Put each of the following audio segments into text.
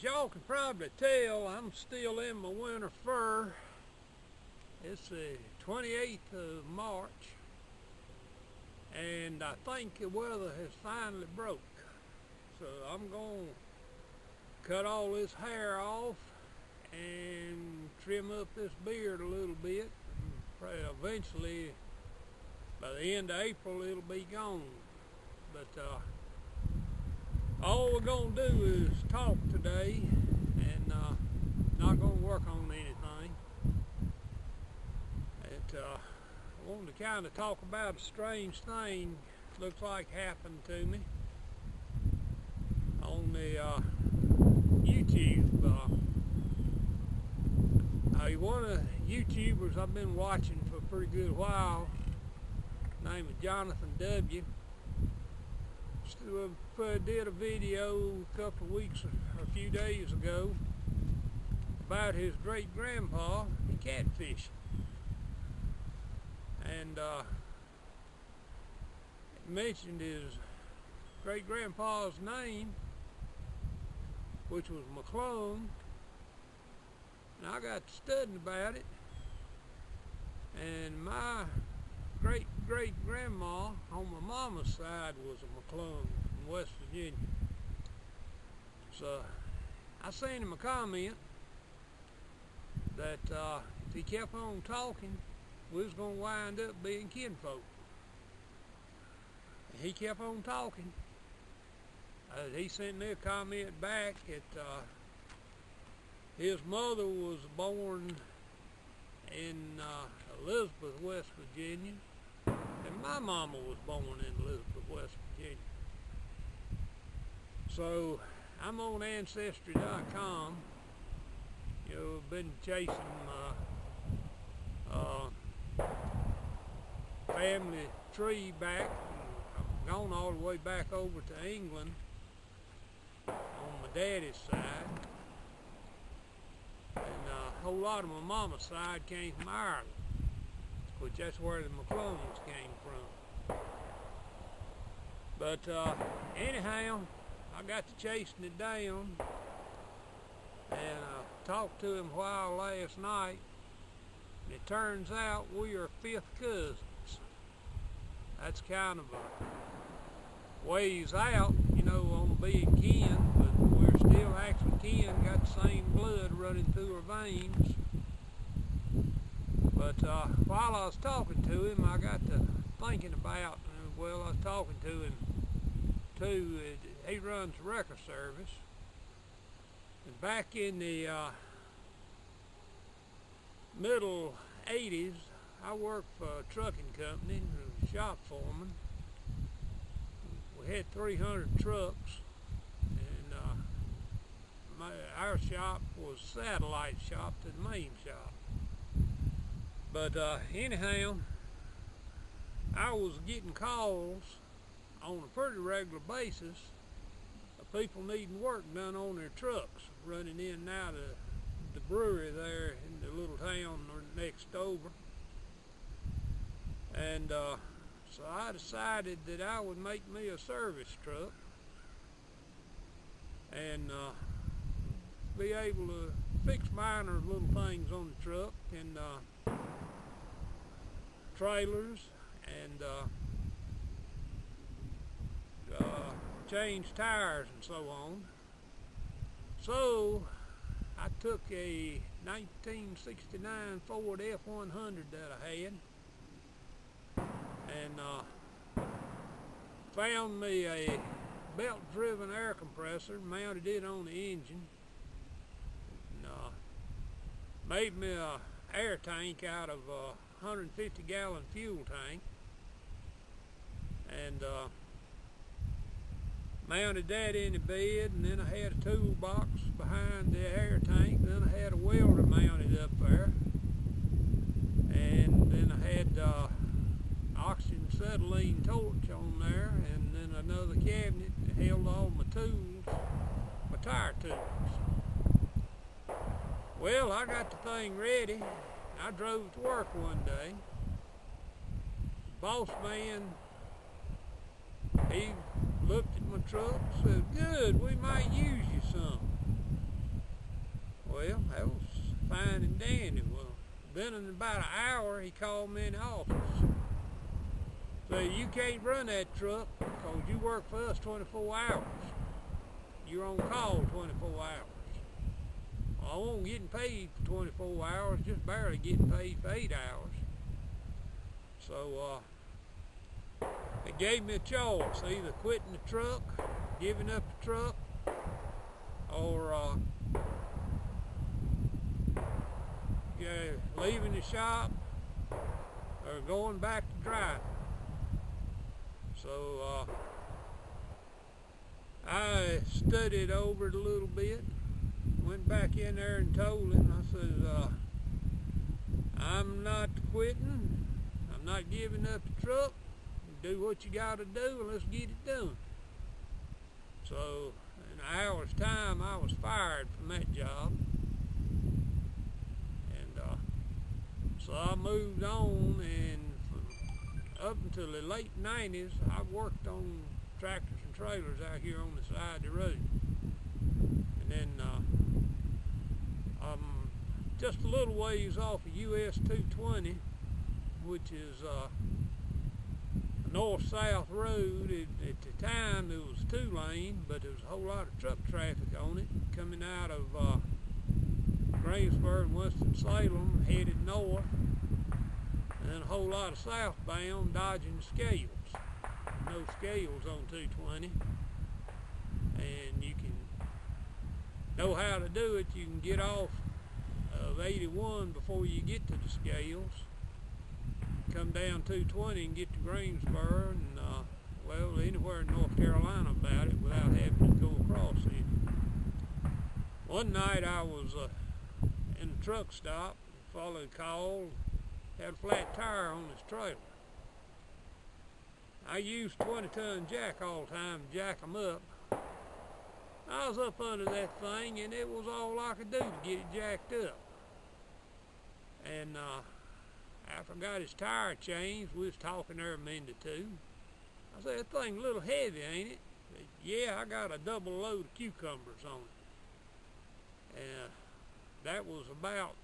As y'all can probably tell, I'm still in my winter fur. It's the 28th of March, and I think the weather has finally broke. So I'm going to cut all this hair off and trim up this beard a little bit. Eventually, by the end of April, it'll be gone. But all we're going to do is talk today, and not going to work on anything. I wanted to kind of talk about a strange thing looks like happened to me on the YouTube. One of the YouTubers I've been watching for a pretty good while, name is Jonathan W. Did a video a couple of weeks or a few days ago about his great-grandpa and catfishing. And mentioned his great-grandpa's name, which was McClung. And I got to studying about it, and my great-great-grandma on my mama's side was a McClung from West Virginia. So I seen him a comment that if he kept on talking, we was going to wind up being kinfolk. And he kept on talking. He sent me a comment back that his mother was born in Elizabeth, West Virginia, and my mama was born in Elizabeth, West Virginia. So I'm on Ancestry.com. You know, I've been chasing family tree back. I've gone all the way back over to England on my daddy's side. And a whole lot of my mama's side came from Ireland, which that's where the McClungs came from. But anyhow, I got to chasing it down, and I talked to him a while last night, and it turns out we are fifth cousins. That's kind of a ways out, you know, on being kin, but we're still actually kin, got the same blood running through our veins. But while I was talking to him, I got to thinking about, well, I was talking to him too. He runs a wrecker service. And back in the middle 80s, I worked for a trucking company, as a shop foreman. We had 300 trucks, and our shop was a satellite shop to the main shop. But anyhow, I was getting calls on a pretty regular basis of people needing work done on their trucks, running in and out of the brewery there in the little town next over. And so I decided that I would make me a service truck and be able to fix minor little things on the truck, and trailers, and change tires and so on. So I took a 1969 Ford F-100 that I had, and found me a belt-driven air compressor, mounted it on the engine, and made me a air tank out of a 150-gallon fuel tank, and mounted that in the bed, and then I had a toolbox behind the air tank, then I had a welder mounted up there, and then I had oxygen acetylene torch on there, and then another cabinet that held all my tools, my tire tools. Well, I got the thing ready. I drove to work one day. Boss man, he looked at my truck and said, "Good, we might use you some." Well, that was fine and dandy. Well, then in about an hour, he called me in the office. Said, you can't run that truck because you work for us 24 hours. You're on call 24 hours. Well, I wasn't getting paid for 24 hours, just barely getting paid for 8 hours. So they gave me a choice, either quitting the truck, giving up the truck, or leaving the shop, or going back to driving. So I studied over it a little bit, went back in there and told him, I said, I'm not quitting, I'm not giving up the truck, do what you gotta do and let's get it done. So in an hour's time I was fired from that job. So I moved on, and up until the late 90s, I worked on tractors and trailers out here on the side of the road. And then just a little ways off of US 220, which is a north-south road. At the time, it was 2-lane, but there was a whole lot of truck traffic on it coming out of Greensboro and Winston-Salem, headed north, and then a whole lot of southbound dodging scales. No scales on 220, and you can know how to do it. You can get off of 81 before you get to the scales, come down 220 and get to Greensboro, and well, anywhere in North Carolina about it without having to go across it. One night I was in a truck stop, followed a call, had a flat tire on his trailer. I used 20-ton jack all the time to jack them up. I was up under that thing, and it was all I could do to get it jacked up. And after I got his tire changed, we was talking there a minute or two. I said, that thing's a little heavy, ain't it? He said, yeah, I got a double load of cucumbers on it. And that was about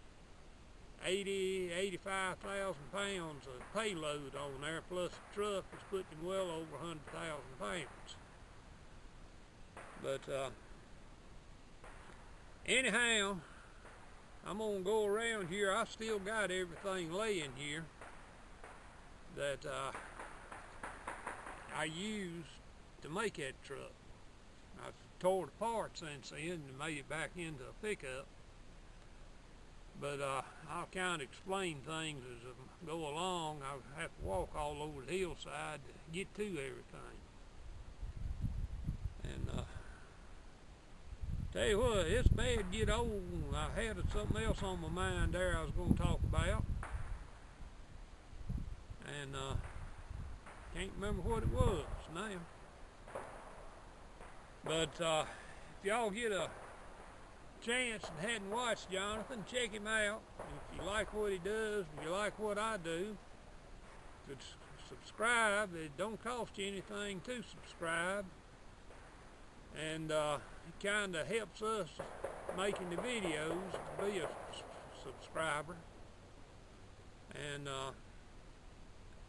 85,000 pounds of payload on there, plus the truck was putting well over 100,000 pounds. But anyhow, I'm gonna go around here. I still got everything laying here that I used to make that truck. I tore the parts since then and made it back into a pickup. But I'll kind of explain things as I go along. I have to walk all over the hillside to get to everything. And tell you what, it's bad to get old. I had something else on my mind there I was going to talk about. And can't remember what it was now. But if y'all get a chance and hadn't watched Jonathan, check him out. If you like what he does, if you like what I do, subscribe. It don't cost you anything to subscribe, and it kind of helps us making the videos to be a subscriber. And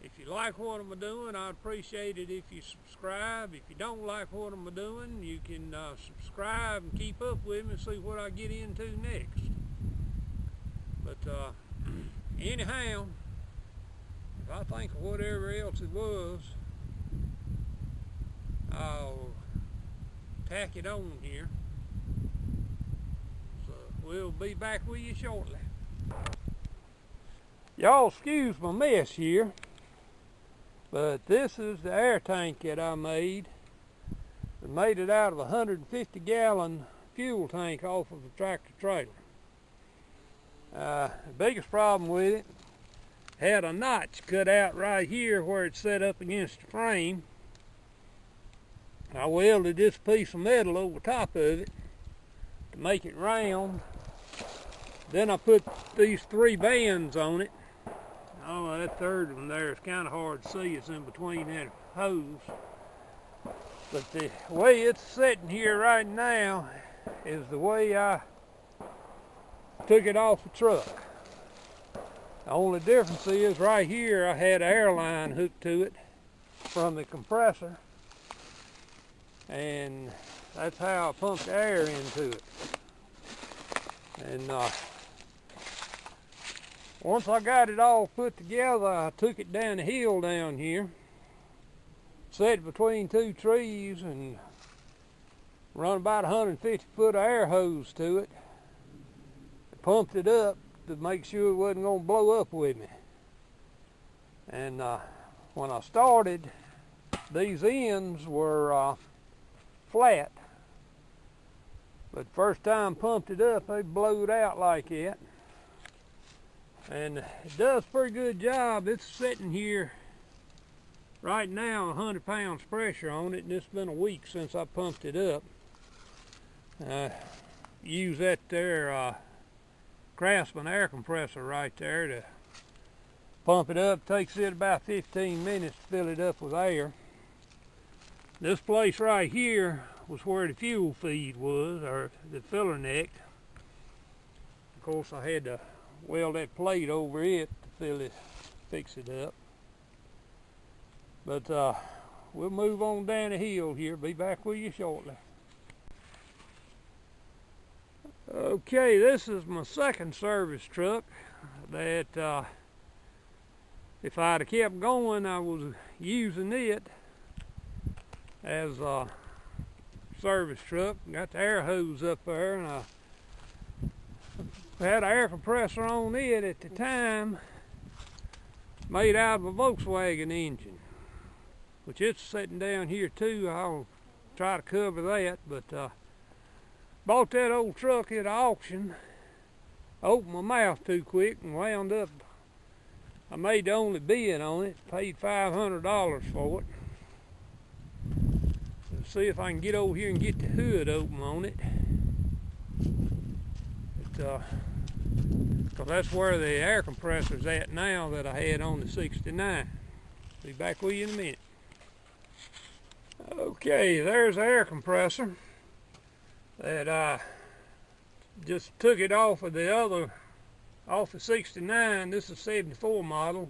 if you like what I'm doing, I'd appreciate it if you subscribe. If you don't like what I'm doing, you can subscribe and keep up with me and see what I get into next. But anyhow, if I think of whatever else it was, I'll tack it on here. So we'll be back with you shortly. Y'all excuse my mess here, but this is the air tank that I made. I made it out of a 150-gallon fuel tank off of a tractor trailer. The biggest problem with it, had a notch cut out right here where it's set up against the frame. I welded this piece of metal over top of it to make it round. Then I put these 3 bands on it. Oh, that third one there is kind of hard to see. It's in between that hose. But the way it's sitting here right now is the way I took it off the truck. The only difference is right here I had an air line hooked to it from the compressor, and that's how I pumped air into it. And once I got it all put together, I took it down the hill down here, set it between two trees, and run about 150 foot of air hose to it. Pumped it up to make sure it wasn't going to blow up with me. And when I started, these ends were flat. But first time pumped it up, they blowed out like that. And it does a pretty good job. It's sitting here right now, 100 pounds pressure on it, and it's been a week since I pumped it up. Use that there Craftsman air compressor right there to pump it up. Takes it about 15 minutes to fill it up with air. This place right here was where the fuel feed was, or the filler neck. Of course, I had to weld that plate over it to fix it up. But we'll move on down the hill here. Be back with you shortly. Okay, this is my second service truck that if I'd have kept going, I was using it as a service truck. Got the air hose up there, and I had an air compressor on it at the time, made out of a Volkswagen engine, which it's sitting down here too. I'll try to cover that, but bought that old truck at an auction, opened my mouth too quick, and wound up, I made the only bid on it, paid $500 for it. Let's see if I can get over here and get the hood open on it. Because that's where the air compressor's at now that I had on the 69. Be back with you in a minute. Okay, there's the air compressor that I just took it off of the 69. This is 74 model.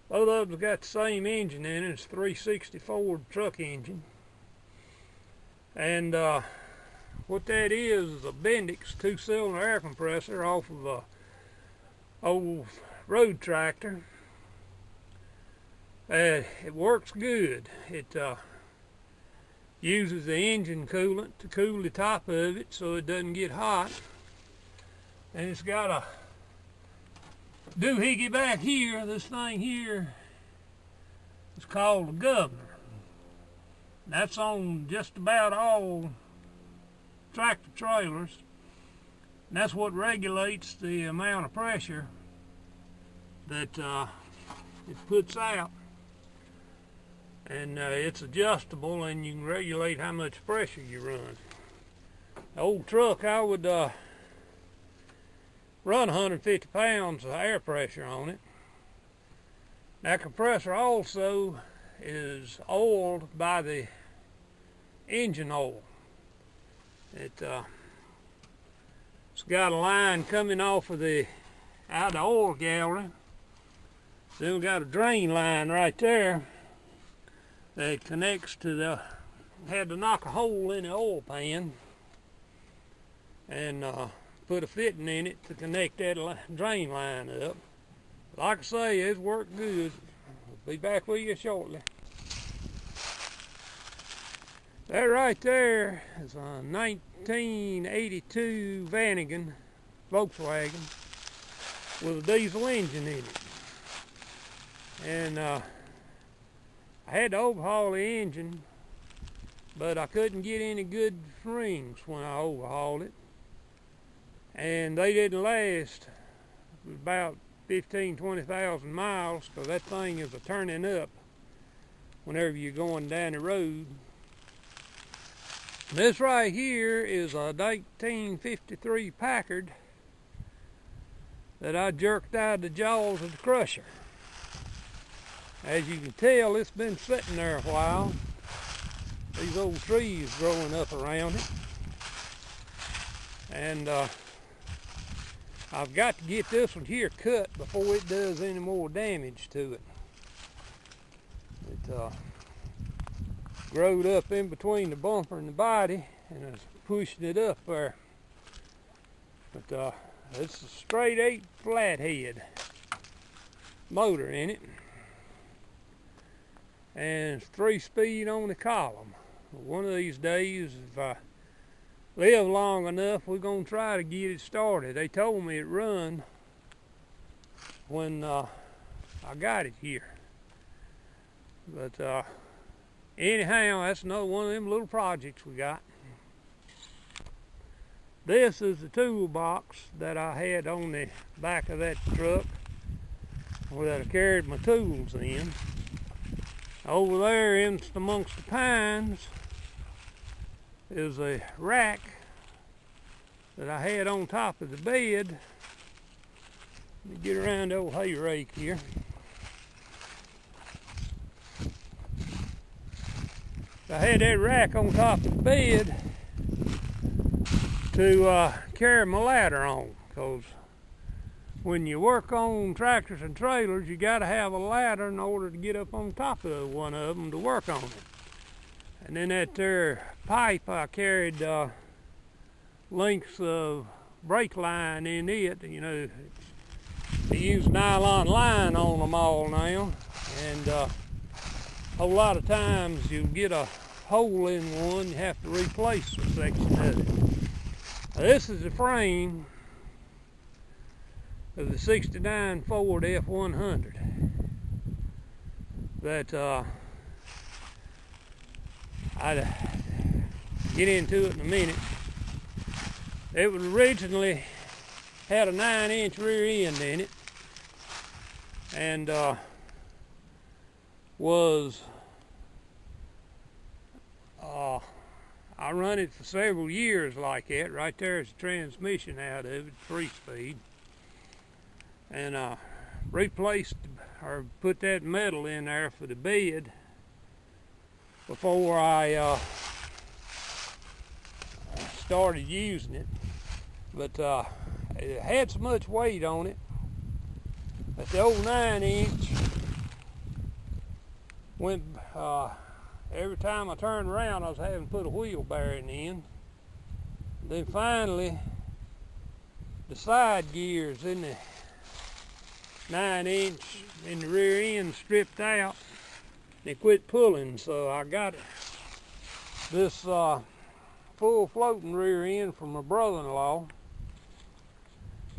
Both of them got the same engine in it. It's 364 truck engine. And what that is a Bendix 2-cylinder air compressor off of a old road tractor. It works good. It uses the engine coolant to cool the top of it so it doesn't get hot. And it's got a doohickey back here. This thing here is called a governor. That's on just about all tractor trailers. And that's what regulates the amount of pressure that it puts out. And it's adjustable, and you can regulate how much pressure you run. The old truck, I would run 150 pounds of air pressure on it. That compressor also is oiled by the engine oil. It's got a line coming off of out of the oil gallery. Then we got a drain line right there that connects to had to knock a hole in the oil pan and put a fitting in it to connect that drain line up. Like I say, it's worked good. I'll be back with you shortly. That right there is a 1982 Vanagon Volkswagen with a diesel engine in it. And I had to overhaul the engine, but I couldn't get any good rings when I overhauled it. And they didn't last about 20,000 miles, because that thing is a turning up whenever you're going down the road. This right here is a 1953 Packard that I jerked out of the jaws of the crusher. As you can tell, it's been sitting there a while. These old trees growing up around it. And I've got to get this one here cut before it does any more damage to it. It growed up in between the bumper and the body and is pushing it up there. But it's a straight 8 flathead motor in it, and it's 3-speed on the column. One of these days, if I live long enough, we're gonna try to get it started. They told me it run when I got it here. But anyhow, that's another one of them little projects we got. This is the toolbox that I had on the back of that truck that I carried my tools in. Over there in amongst the pines is a rack that I had on top of the bed. Let me get around the old hay rake here. I had that rack on top of the bed to carry my ladder on, because when you work on tractors and trailers, you got to have a ladder in order to get up on top of one of them to work on it. And then that there pipe, I carried lengths of brake line in it. You know, they use nylon line on them all now, and a whole lot of times you get a hole in one, you have to replace a section of it. Now, this is the frame of the '69 Ford F100 that I'd get into it in a minute. It was originally had a 9-inch rear end in it, and I run it for several years like that. Right there's the transmission out of it, 3-speed. And replaced or put that metal in there for the bed before I started using it. But it had so much weight on it that the old 9-inch went, every time I turned around, I was having to put a wheel bearing in. Then finally, the side gears in the 9-inch in the rear end stripped out. They quit pulling, so I got this full floating rear end from my brother-in-law,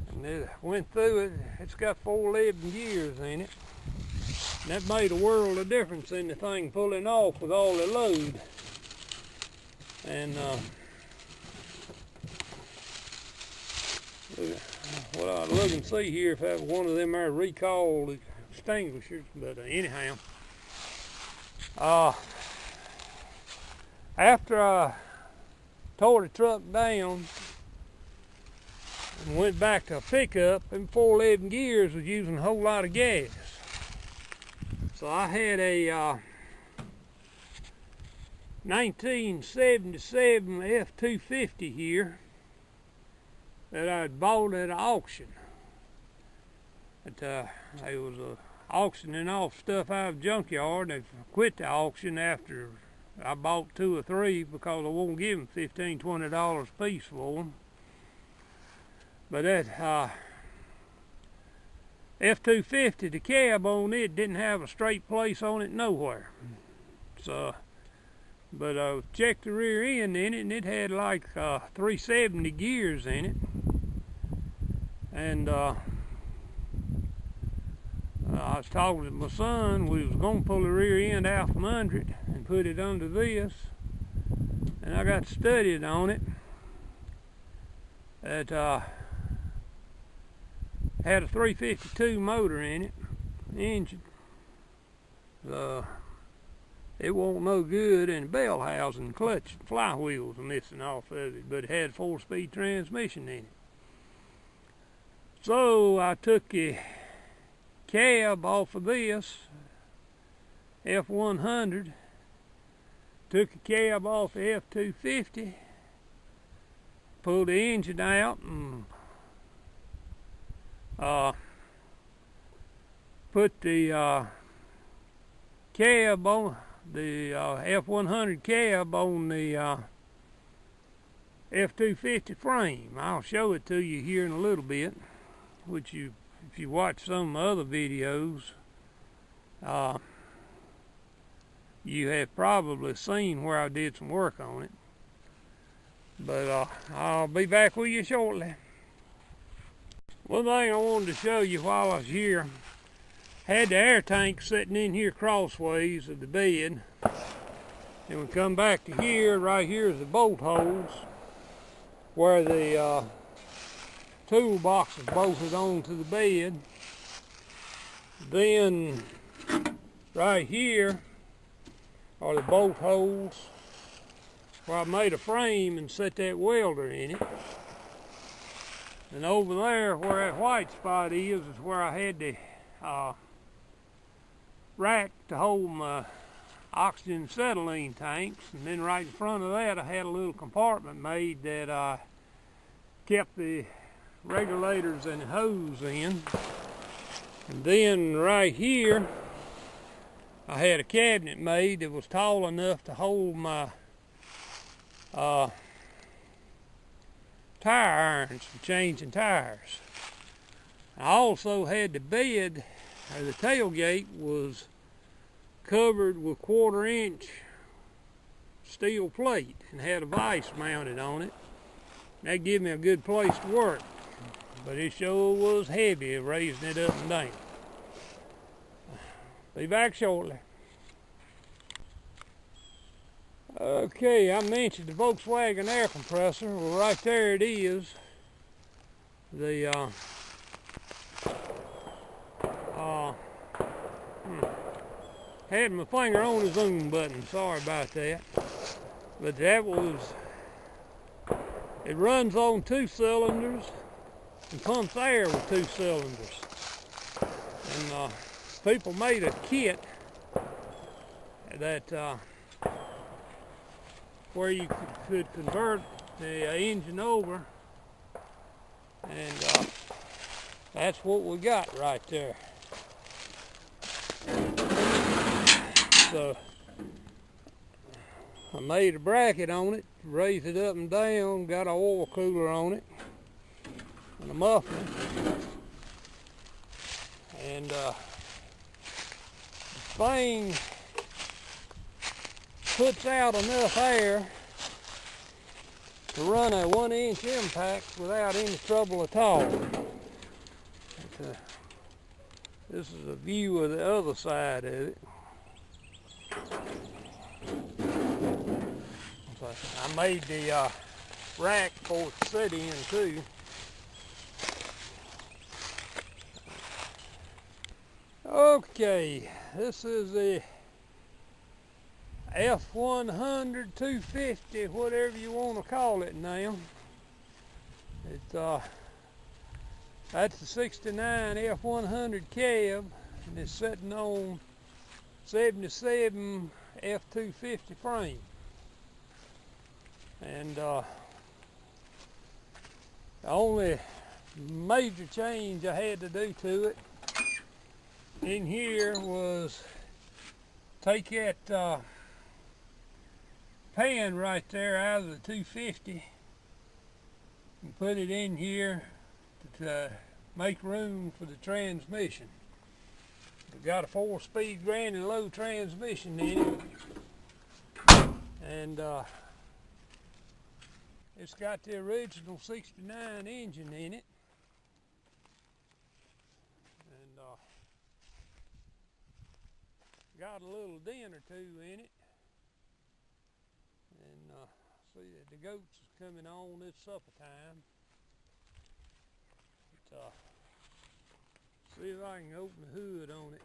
and it went through it. It's got 4 11 gears in it, and that made a world of difference in the thing pulling off with all the load. And well, I'll look and see here if I have one of them there recall extinguishers. But anyhow, after I tore the truck down and went back to a pickup, them 4 11 gears was using a whole lot of gas. So I had a 1977 F250 here that I'd bought at an auction. It was auctioning off stuff out of the junkyard. They quit the auction after I bought 2 or 3 because I won't give them $15, $20 a piece for them. But that F250, the cab on it didn't have a straight place on it nowhere. So, but I checked the rear end in it, and it had like 370 gears in it. And I was talking to my son. We was going to pull the rear end out from under it and put it under this. And I got studied on it. It had a 352 motor in it, engine. It wasn't no good, and bell housing, clutch, flywheels were missing off of it, but it had 4-speed transmission in it. So I took the cab off of this F100, took the cab off the F250, pulled the engine out, and put the cab on the F100 cab on the F250 frame. I'll show it to you here in a little bit, which if you watch some other videos, you have probably seen where I did some work on it. But I'll be back with you shortly. One thing I wanted to show you while I was here, had the air tank sitting in here crossways of the bed. And we come back to here, right here is the bolt holes where the toolbox is bolted onto the bed. Then right here are the bolt holes where I made a frame and set that welder in it. And over there where that white spot is where I had the rack to hold my oxygen acetylene tanks. And then right in front of that I had a little compartment made that I kept the regulators and the hose in. And then right here I had a cabinet made that was tall enough to hold my tire irons for changing tires. I also had the bed, or the tailgate was covered with 1/4 inch steel plate and had a vise mounted on it. That gave me a good place to work, but it sure was heavy raising it up and down. Be back shortly. Okay, I mentioned the Volkswagen air compressor. Well, right there it is. The had my finger on the zoom button. Sorry about that. But that was. It runs on 2 cylinders and pumps air with 2 cylinders. And people made a kit that where you could convert the engine over, and that's what we got right there. So I made a bracket on it, raised it up and down, got an oil cooler on it, and a muffler, and the thing puts out enough air to run a 1-inch impact without any trouble at all. This is a view of the other side of it. So I made the rack for it to sit in too. Okay, this is the F100 250, whatever you want to call it now. That's the 69 F100 cab, and it's sitting on 77 F250 frame. And the only major change I had to do to it in here was take that pan right there out of the 250 and put it in here to make room for the transmission. We've got a 4-speed granny low transmission in it, and it's got the original 69 engine in it, and got a little dent or two in it. And see, the goats is coming on. It's supper time. But, see if I can open the hood on it.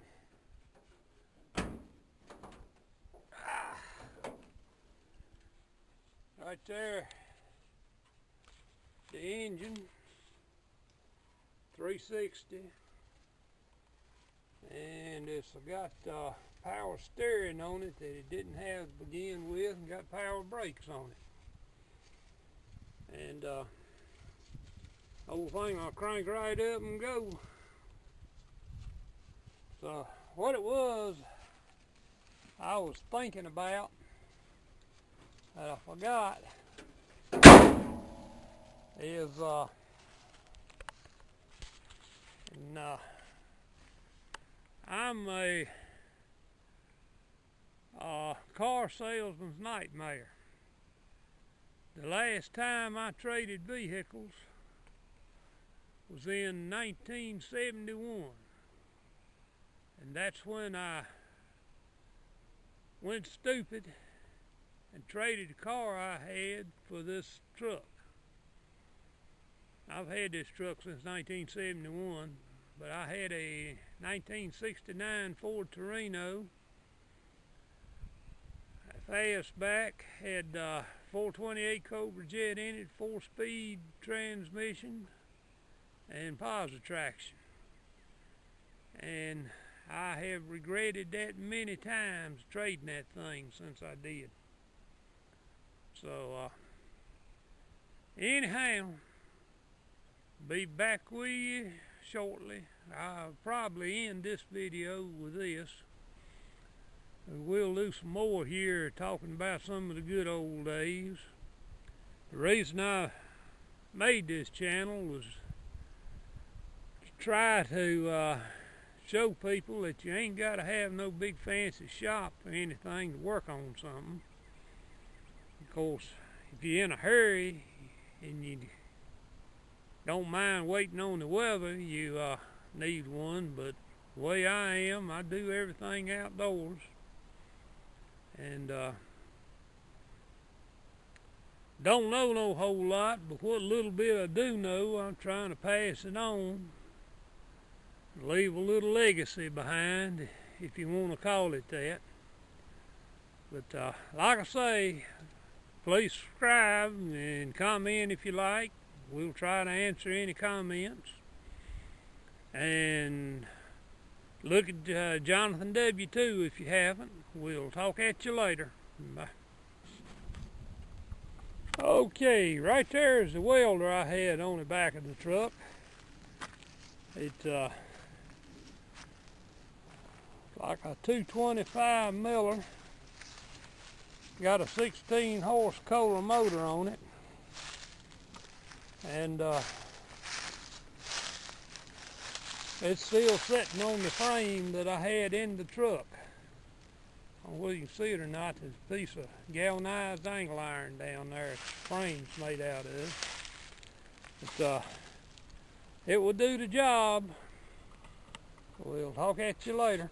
Right there, the engine, 360, and it's got power steering on it that it didn't have to begin with, and got power brakes on it. And Whole thing I'll crank right up and go. So what it was I was thinking about that I forgot is I'm a car salesman's nightmare. The last time I traded vehicles was in 1971, and that's when I went stupid and traded the car I had for this truck. I've had this truck since 1971, but I had a 1969 Ford Torino, fastback, had 428 Cobra Jet in it, 4-speed transmission, and positive traction. And I have regretted that many times trading that thing since I did. So anyhow, be back with you shortly. I'll probably end this video with this. We'll do some more here talking about some of the good old days. The reason I made this channel was to try to show people that you ain't got to have no big fancy shop or anything to work on something. Of course, if you're in a hurry and you don't mind waiting on the weather, you need one. But the way I am, I do everything outdoors. And don't know no whole lot, but what little bit I do know, I'm trying to pass it on. Leave a little legacy behind, if you want to call it that. But like I say, please subscribe and comment if you like. We'll try to answer any comments. And look at Jonathan W. too if you haven't. We'll talk at you later. Bye. Okay, right there is the welder I had on the back of the truck. It's like a 225 miller. Got a 16 horse Kohler motor on it. And it's still sitting on the frame that I had in the truck. I don't know whether you can see it or not. There's a piece of galvanized angle iron down there the frame's made out of. But it will do the job. We'll talk at you later.